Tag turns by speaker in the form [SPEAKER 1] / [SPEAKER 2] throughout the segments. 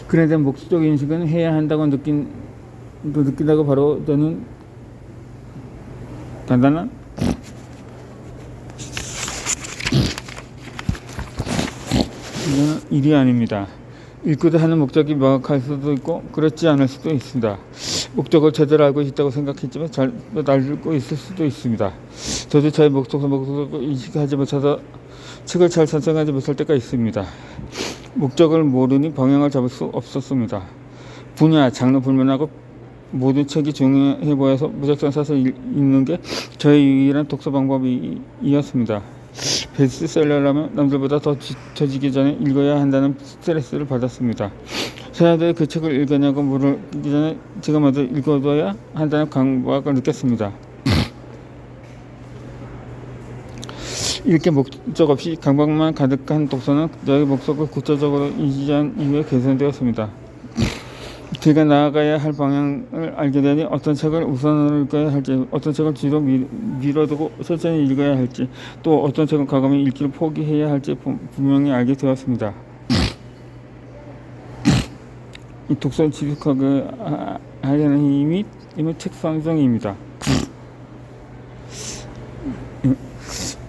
[SPEAKER 1] 그에 대한 목적 인식은 해야 한다고 느낀다고 바로 저는 간단한 일이 아닙니다. 읽고자 하는 목적이 명확할 수도 있고 그렇지 않을 수도 있습니다. 목적을 제대로 알고 있다고 생각했지만 잘못 알고 있을 수도 있습니다. 저도 저의 목적을 인식하지 못해서 책을 잘 선정하지 못할 때가 있습니다. 목적을 모르니 방향을 잡을 수 없었습니다. 분야, 장르 불문하고 모든 책이 중요해 보여서 무작정 사서 읽는 게 저의 유일한 독서 방법이었습니다. 베스트셀러라면 남들보다 더 뒤처지기 전에 읽어야 한다는 스트레스를 받았습니다. 사람들이 그 책을 읽었냐고 물기 전에 제가 먼저 읽어둬야 한다는 강박을 느꼈습니다. 이렇게 목적 없이 강박만 가득한 독서는 저의 목적을 구체적으로 인지한 이후에 개선되었습니다. 제가 나아가야 할 방향을 알게 되니 어떤 책을 우선으로 읽어야 할지, 어떤 책을 뒤로 미뤄두고 천천히 읽어야 할지, 또 어떤 책은 과감히 읽기를 포기해야 할지 분명히 알게 되었습니다. 이 독서를 지속하게 하려는 힘이 책 선정입니다.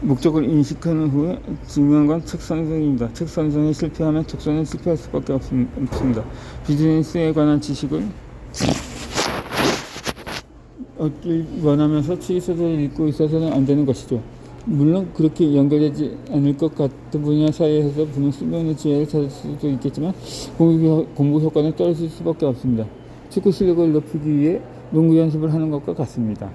[SPEAKER 1] 목적을 인식한 후에 중요한 건 책 선정입니다. 책 선정에 실패하면 독서는 실패할 수밖에 없습니다. 비즈니스에 관한 지식을 얻길 원하면서 책에서도 읽고 있어서는 안 되는 것이죠. 물론 그렇게 연결되지 않을 것 같은 분야 사이에서 분명 쓸모있는 지혜를 찾을 수도 있겠지만 공부 효과는 떨어질 수밖에 없습니다. 축구 실력을 높이기 위해 농구 연습을 하는 것과 같습니다.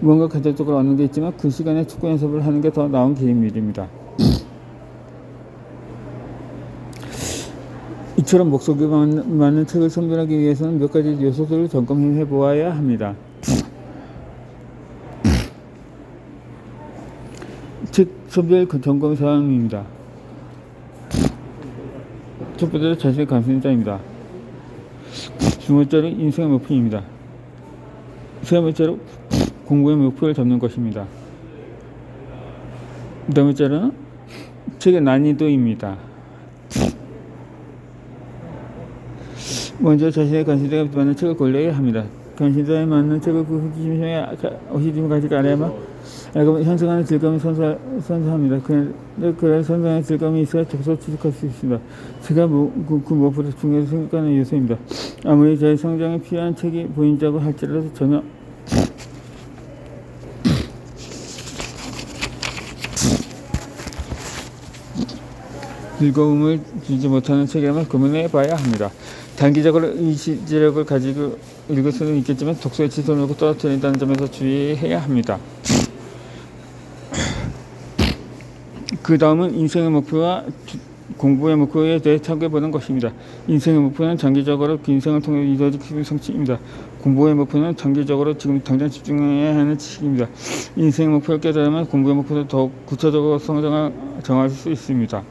[SPEAKER 1] 무언가 간접적으로 얻는 게 있지만 그 시간에 축구 연습을 하는 게 더 나은 길입니다. 이처럼 목적에 맞는 책을 선별하기 위해서는 몇 가지 요소들을 점검해 보아야 합니다. 책 선별 점검 사항입니다. 첫 번째로 자신의 관심사입니다. 두 번째로 인생의 목표입니다. 세 번째로 공부의 목표를 잡는 것입니다. 네 번째로는 책의 난이도입니다. 먼저 자신의 관심사에 맞는 책을 골라야 합니다. 관심사에 맞는 책을 그 호기심까지 알아야만 형성하는 즐거움을 선사합니다. 그래야 선사하는 즐거움이 있어야 독서를 지속할 수 있습니다. 제가 그 무엇보다 중요하게 생각하는 요소입니다. 아무리 저의 성장에 필요한 책이 보인다고 할지라도 전혀 즐거움을 주지 못하는 책이라면 고민해 봐야 합니다. 단기적으로 의지력을 가지고 읽을 수는 있겠지만 독서의 지선을 떨어뜨린다는 점에서 주의해야 합니다. 그 다음은 인생의 목표와 공부의 목표에 대해 참고해보는 것입니다. 인생의 목표는 장기적으로 그 인생을 통해 이루어질 성취입니다. 공부의 목표는 장기적으로 지금 당장 집중해야 하는 지식입니다. 인생의 목표를 깨달으면 공부의 목표도 더욱 구체적으로 성장을 정할 수 있습니다.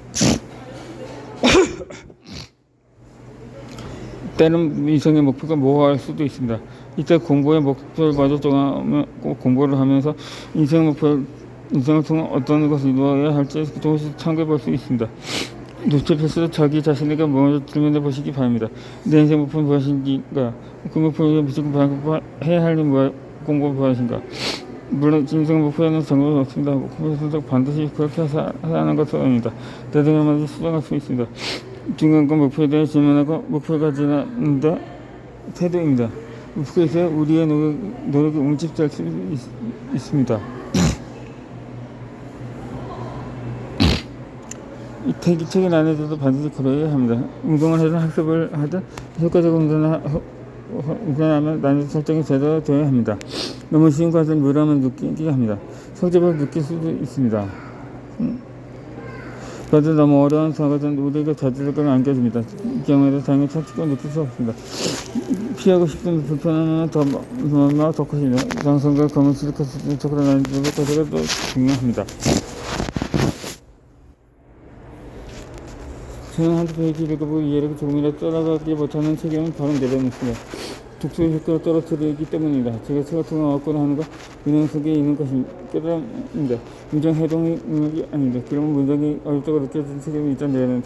[SPEAKER 1] 때는 인생의 목표가 모호할 수도 있습니다. 이때 공부의 목표를 마저 정하고 공부를 하면서 인생을 통해 어떤 것을 이루어야 할지 조금씩 참고해 볼 수 있습니다. 노트패스로 자기 자신에게 먼저 질문해 보시기 바랍니다. 내 인생 목표는 무엇인가? 그 목표에 미치고 해야 할 일은 공부가 무엇인가? 물론 인생 목표에는 정답은 없습니다. 목표에서 반드시 그렇게 하는 것은 아닙니다. 대등하면서 수정할 수 있습니다. 중요한 건 목표에 대해 질문하고 목표를 가지는데 태도입니다. 목표에서 우리의 노력이 응집될 수 있습니다. 책의 난이도도 반드시 고려해야 합니다. 운동을 하든 학습을 하든 효과적으로 운동하면 난이도 설정이 제대로 되어야 합니다. 너무 쉬운 것은 무료하면 느끼게 합니다. 성적을 느낄 수도 있습니다. 그래도 너무 어려운 것은 우리에게 저지력을 안겨줍니다. 이 경우에도 당연히 성취감을 느낄 수 없습니다. 피하고 싶은 불편함은 더 커집니다. 장성과 검은 지lik할 수 있는 척으로 난이도가 더 중요합니다. 저는 한두 페이지 읽어보고 이해력이 조금이라도 따라가지 못하는 책임은 바로 내려놓습니다. 독서의 효과를 떨어뜨리기 때문입니다. 제가 책 같은 거 얻거나 하는 건 문장 속에 있는 것이 깨달음입니다. 문장 해동이 능력이 아닙니다. 그러면 문장이 어렵다고 느껴지는 책임이 일단 내려놓는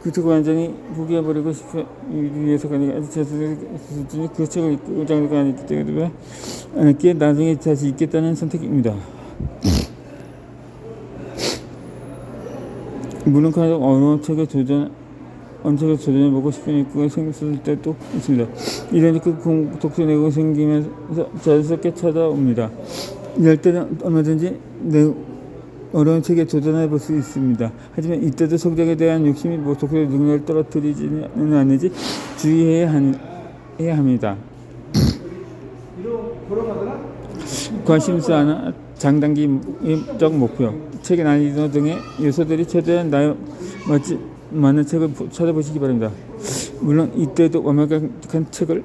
[SPEAKER 1] 그 책을 완전히 포기해버리고 싶기 위해서가 아니라 아직 제 수준이 그 책을 읽을 정도가 아니기 때문에 않기에 나중에 다시 읽겠다는 선택입니다. 물론 가장 어려운 책에 언책을 도전해보고 싶은 욕구가 생겼을 때도 있습니다. 이런 독서 내용이 생기면서 자연스럽게 찾아옵니다. 이럴 때는 얼마든지 어려운 책에 도전해볼 수 있습니다. 하지만 이때도 성장에 대한 욕심이 독서의 능력을 떨어뜨리지는 않는지 주의해야 합니다. 관심사나 장단기적 목표, 책의 난이도 등의 요소들이 최대한 나에 맞는 책을 찾아보시기 바랍니다. 물론 이때도 완벽한 책을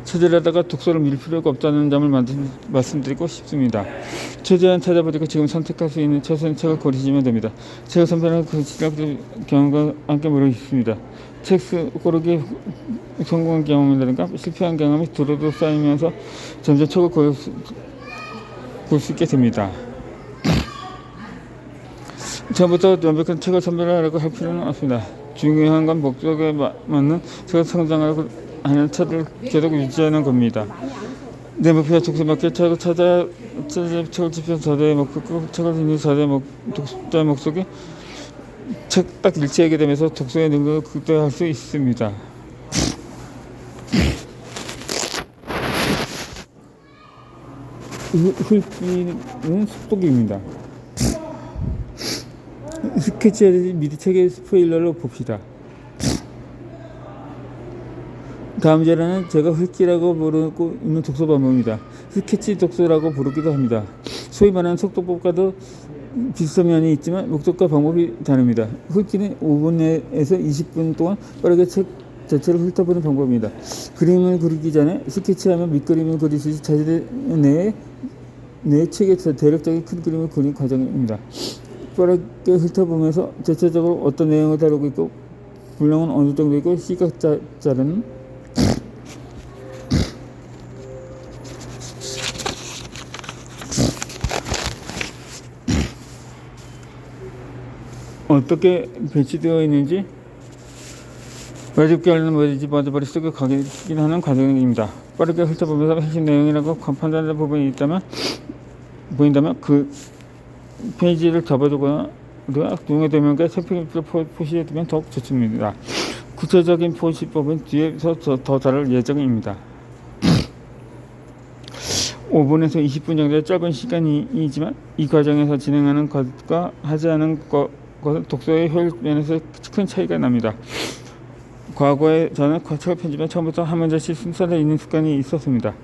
[SPEAKER 1] 찾으려다가 독서를 밀 필요가 없다는 점을 말씀드리고 싶습니다. 최대한 찾아보니까 지금 선택할 수 있는 최선의 책을 고르시면 됩니다. 제가 선별하는 그 시각적 경험과 함께 모르겠습니다. 책 고르기에 성공한 경험이라든가 실패한 경험이 두루두루 쌓이면서 점점 책을 볼 수 있게 됩니다. 처음부터 완벽한 책을 선별하려고 할 필요는 없습니다. 중요한 건 목적에 맞는 책을 성장하고 하는 책을 계속 유지하는 겁니다. 내 목표와 독서에 맞게 책을 책을 집혀서 저자의 목표, 책을 읽는 독자의 목적이 책 딱 일치하게 되면서 독서의 능력을 극대화할 수 있습니다. 훑기는 속독입니다. 스케치하듯이 미리 책의 스포일러로 봅시다. 다음 예라는 제가 훑기라고 부르고 있는 독서 방법입니다. 스케치 독서라고 부르기도 합니다. 소위 말하는 속독법과도 비슷한 면이 있지만 목적과 방법이 다릅니다. 훑기는 5분 내에서 20분 동안 빠르게 책 자체를 훑어보는 방법입니다. 그림을 그리기 전에 스케치하면 밑그림을 그리듯이 자세 내 책의 대략적인 큰 그림을 그리는 과정입니다. 빠르게 훑어보면서 전체적으로 어떤 내용을 다루고 있고 분량은 어느 정도이고 시각자료는 어떻게 배치되어 있는지 어렵게 하려는 뭐든지 머리머리 속에 각인하는 과정입니다. 빠르게 훑어보면서 핵심 내용이라고 판단하는 부분이 보인다면 그 페이지를 접어두거나 눈에 되면과 색필로 표시해두면 더욱 좋습니다. 구체적인 표시법은 뒤에서 더 다룰 예정입니다. 5분에서 20분 정도의 짧은 시간이지만 이 과정에서 진행하는 것과 하지 않은 것은 독서의 효율 면에서 큰 차이가 납니다. 과거에 저는 책을 편집한 처음부터 한 문제씩 순서를 읽는 습관이 있었습니다.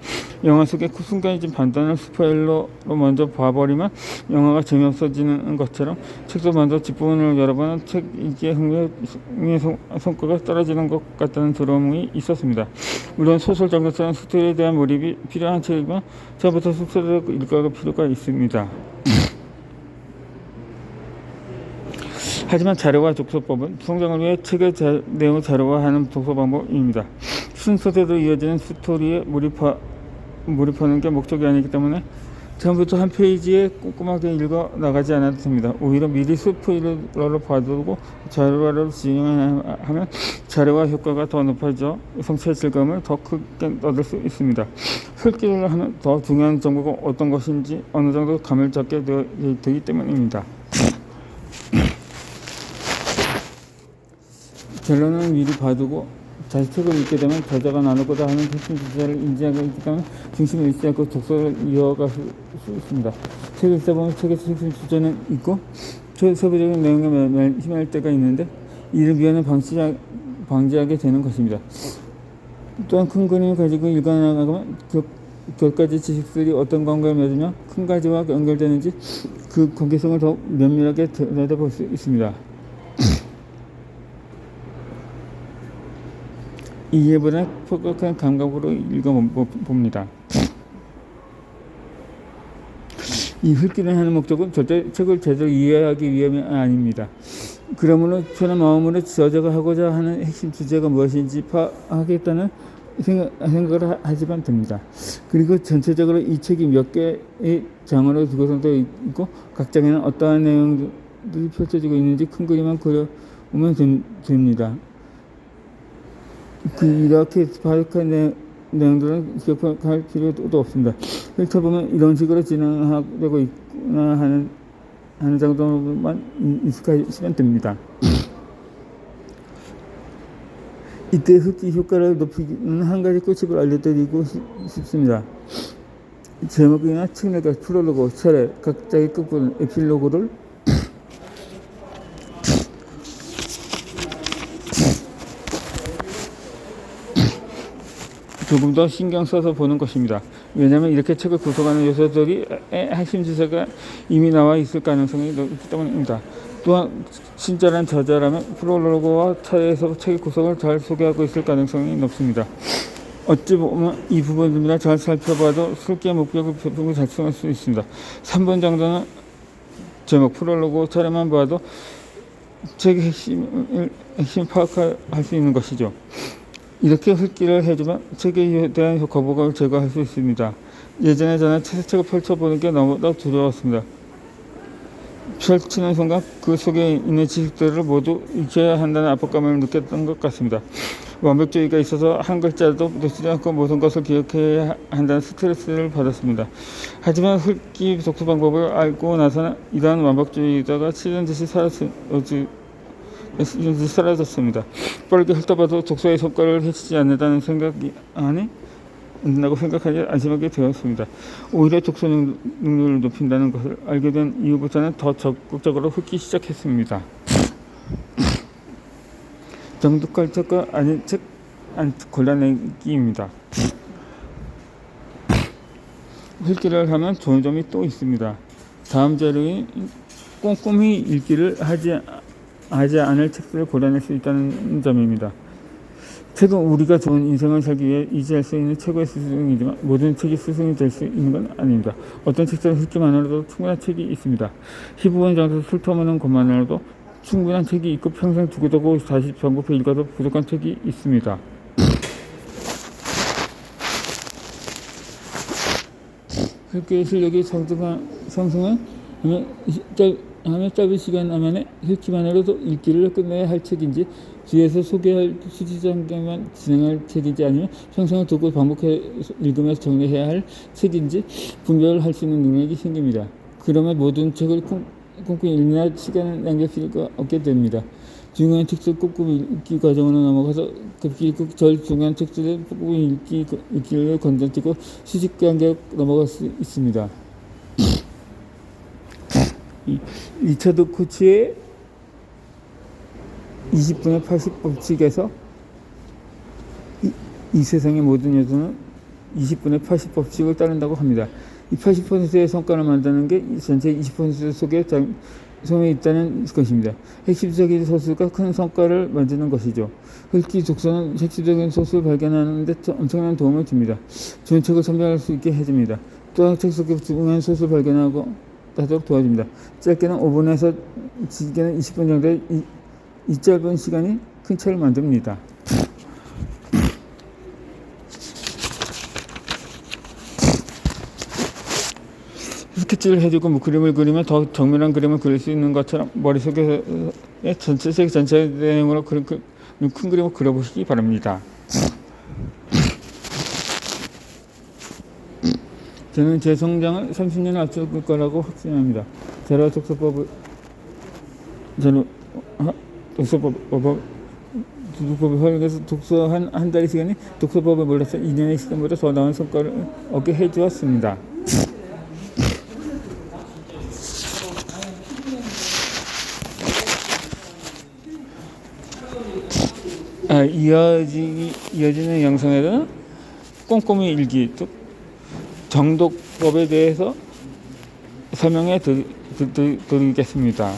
[SPEAKER 1] 영화 속의 그 순간이진 판단을 스포일러로 먼저 봐버리면 영화가 재미없어지는 것처럼 책도 먼저 뒷부분을 열어보는 책 읽기의 흥미의 성과가 떨어지는 것 같다는 두려움이 있었습니다. 물론 소설 장르처럼 스토리에 대한 몰입이 필요한 책이면 처음부터 순서대로 읽어갈 필요가 있습니다. 하지만 자료화 독서법은 성장을 위해 책의 내용을 자료화하는 독서 방법입니다. 순서대로 이어지는 스토리에 몰입하는 게 목적이 아니기 때문에 처음부터 한 페이지에 꼼꼼하게 읽어 나가지 않아도 됩니다. 오히려 미리 스포일러로 봐두고 자료화를 진행하면 자료화 효과가 더 높아져 성취의 즐거움을 더 크게 얻을 수 있습니다. 훑기를 하면 더 중요한 정보가 어떤 것인지 어느 정도 감을 잡게 되기 때문입니다. 결론은 미리 봐두고 다시 책을 읽게 되면 저자가 나누고자 하는 핵심 주제를 인지하게 되기 때문에 중심을 잃지 않고 독서를 이어갈 수 있습니다. 책을 읽다 보면 책의 핵심 주제는 있고 세부적인 내용에 힘할 때가 있는데 이를 미화는 방지하게 되는 것입니다. 또한 큰 그림을 가지고 읽어나가면 몇 가지 지식들이 어떤 관계를 맺으며 큰 가지와 연결되는지 그 관계성을 더 면밀하게 들여다볼 수 있습니다. 이해보다 폭격한 감각으로 읽어봅니다. 이 훑기를 하는 목적은 절대 책을 제대로 이해하기 위함이 아닙니다. 그러므로 편한 마음으로 저자가 하고자 하는 핵심 주제가 무엇인지 파악하겠다는 생각을 하시면 됩니다. 그리고 전체적으로 이 책이 몇 개의 장으로 구성되어 있고 각 장에는 어떠한 내용들이 펼쳐지고 있는지 큰 그림만 그려보면 됩니다. 이렇게 파악한 내용들은 기억할 필요도 없습니다. 훑어보면 이런 식으로 진행되고 있구나 하는 정도만 익숙하시면 됩니다. 이때 흡기 효과를 높이는 한 가지 꿀팁을 알려드리고 싶습니다. 제목이나 책내가 프롤로그, 차례, 각자의 끝부분, 에필로그를 조금 더 신경 써서 보는 것입니다. 왜냐하면 이렇게 책을 구성하는 요소들이 핵심 주제가 이미 나와 있을 가능성이 높기 때문입니다. 또한 친절한 저자라면 프롤로그와 차례에서 책의 구성을 잘 소개하고 있을 가능성이 높습니다. 어찌 보면 이 부분들만 잘 살펴봐도 술기의 목적을 분명히 작성할 수 있습니다. 3분 정도는 제목, 프롤로그, 차례만 봐도 책의 핵심 파악할 수 있는 것이죠. 이렇게 훑기를 해주면 책에 대한 거부감을 제거할 수 있습니다. 예전에 저는 책을 펼쳐보는 게 너무나 두려웠습니다. 펼치는 순간 그 속에 있는 지식들을 모두 익혀야 한다는 압박감을 느꼈던 것 같습니다. 완벽주의가 있어서 한 글자도 놓치지 않고 모든 것을 기억해야 한다는 스트레스를 받았습니다. 하지만 훑기 독서 방법을 알고 나서는 이러한 완벽주의자가 치는 듯이 사라졌습니다. 빠르게 훑어봐도 독서의 성과를 해치지 않는다는 생각이 안된다고 생각하지 안심하게 되었습니다. 오히려 독서 능력을 높인다는 것을 알게 된 이후부터는 더 적극적으로 훑기 시작했습니다. 정독할 책과 아닌 책 골라내기입니다. 훑기를 하면 좋은 점이 또 있습니다. 다음 자료인 꼼꼼히 읽기를 하지 않을 책들을 골라낼 수 있다는 점입니다. 책은 우리가 좋은 인생을 살기 위해 의지할 수 있는 최고의 스승이지만 모든 책이 스승이 될 수 있는 건 아닙니다. 어떤 책들은 훑기만으로도 충분한 책이 있습니다. 15분 정도 훑어보는 것만으로도 충분한 책이 있고 평생 두고두고 다시 반복해 읽어도 부족한 책이 있습니다. 읽기의 실력이 상승한 짧은 시간 안에 읽기만으로도 읽기를 끝내야 할 책인지 뒤에서 소개할 수지장계만 진행할 책인지 아니면 평생을 두고 반복해 읽으면서 정리해야 할 책인지 분별할 수 있는 능력이 생깁니다. 그러면 모든 책을 꼼꼼히 읽는 시간을 낭비할 필요가 없게 됩니다. 중요한 책들 꼼꼼히 읽기 과정으로 넘어가서 급히 읽고 절 중요한 책들을 꼼꼼히 읽기를 건너뛰고 수직 단계로 넘어갈 수 있습니다. 리처드 코치의 20분의 80법칙에서 이 세상의 모든 여자는 20분의 80법칙을 따른다고 합니다. 이 80%의 성과를 만드는 게 전체 20% 속에 있다는 것입니다. 핵심적인 소수가 큰 성과를 만드는 것이죠. 읽기 독서는 핵심적인 소수를 발견하는 데 엄청난 도움을 줍니다. 좋은 책을 선별할 수 있게 해줍니다. 또한 책 속에 중요한 소수를 발견하고 하도록 도와줍니다. 짧게는 5분에서 길게는 20분 정도의 이 짧은 시간이 큰 차이를 만듭니다. 스케치를 해주고 그림을 그리면 더 정밀한 그림을 그릴 수 있는 것처럼 머릿속에 책 전체 내용으로 큰 그림을 그려보시기 바랍니다. 저는 제 성장을 30년을 앞서갈 거라고 확신합니다. 제가 독서법을 활용해서 독서 한 달의 시간이 독서법을 몰라서 2년의 시간보다 더 나은 성과를 얻게 해주었습니다. 이어지는 영상에서는 꼼꼼히 읽기, 즉 정독법에 대해서 설명해 드리겠습니다.